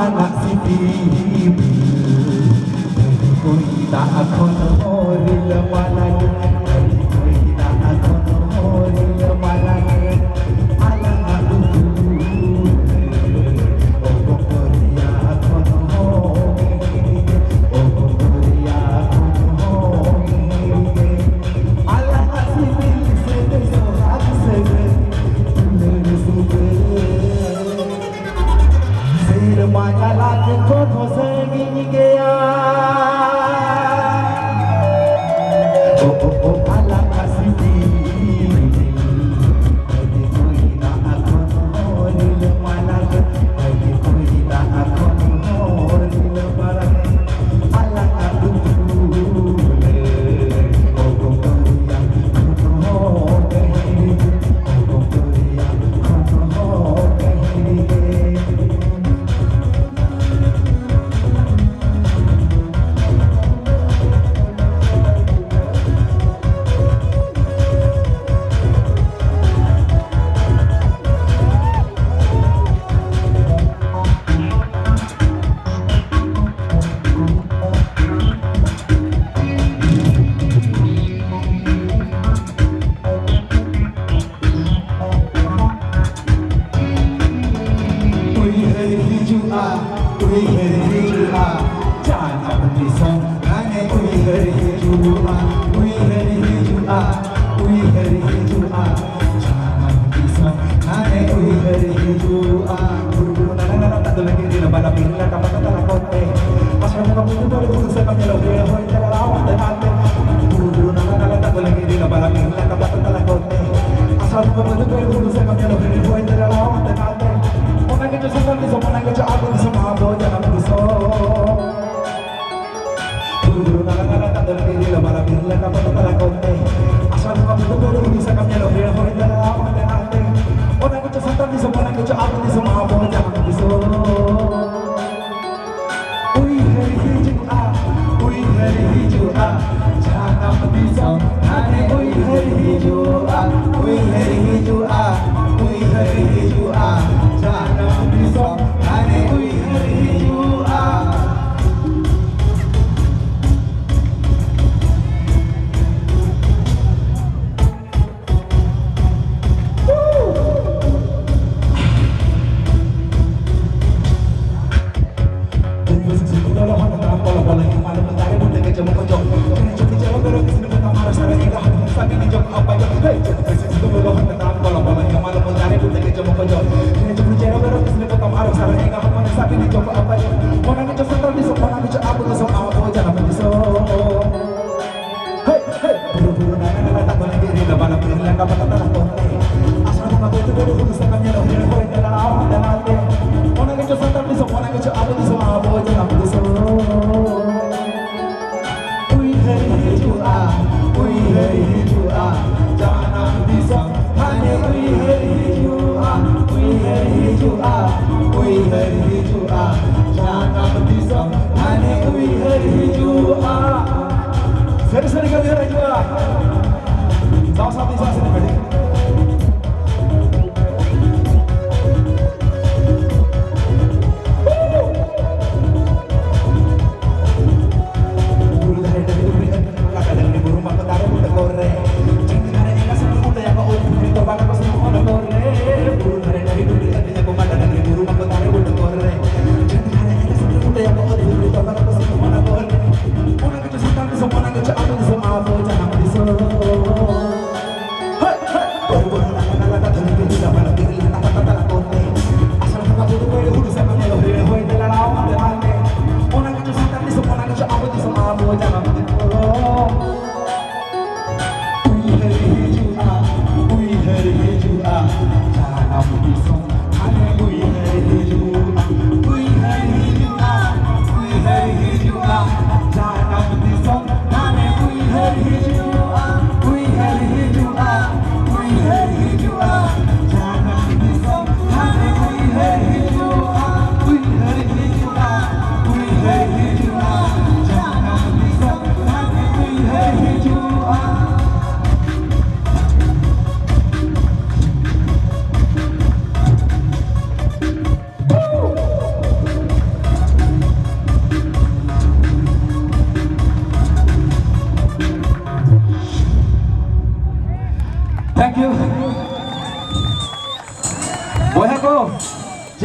anak si Bibi ko'y nakakon horil malag ko'y nakakon horil malag alang alutul o korea kon homi o korea kon homi alang sibil se sorat se Sir Mangalat ko hosegi gaya O ala kasiti Adi koi na akon horil malag Adi koi na akon horil malag Ala kadule O korea kon hoge O korea kon hoge Seri-seri kami orang juga. Sama-sama di sini berdiri.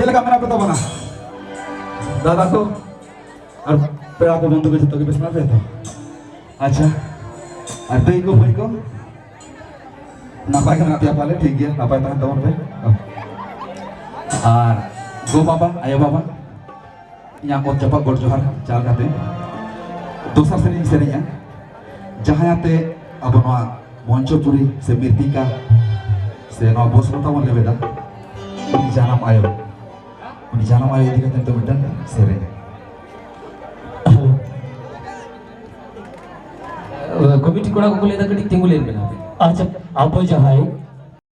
चल का मेरा पता बना दादा को और पेड़ा को बंधु को तो के बेसना पे तो अच्छा और दई को भाई को नापाय के नातिया पाले ठीक है नापाय तहन तवन पे और गो बाबा आयो बाबा यहाँ को जपा गोड़ जोहार चाल खाते दोसर सेरिंग सेरिंग जहायाते अब नवा मंचपुरी से मृतिका से नवा बसरता बन लेबेदा उनी जानम आयो इदी कते तो मिटन सेरे कमिटी कोड़ा को लेदा कटी तिंगुलेन बेना अच्छा आप जहां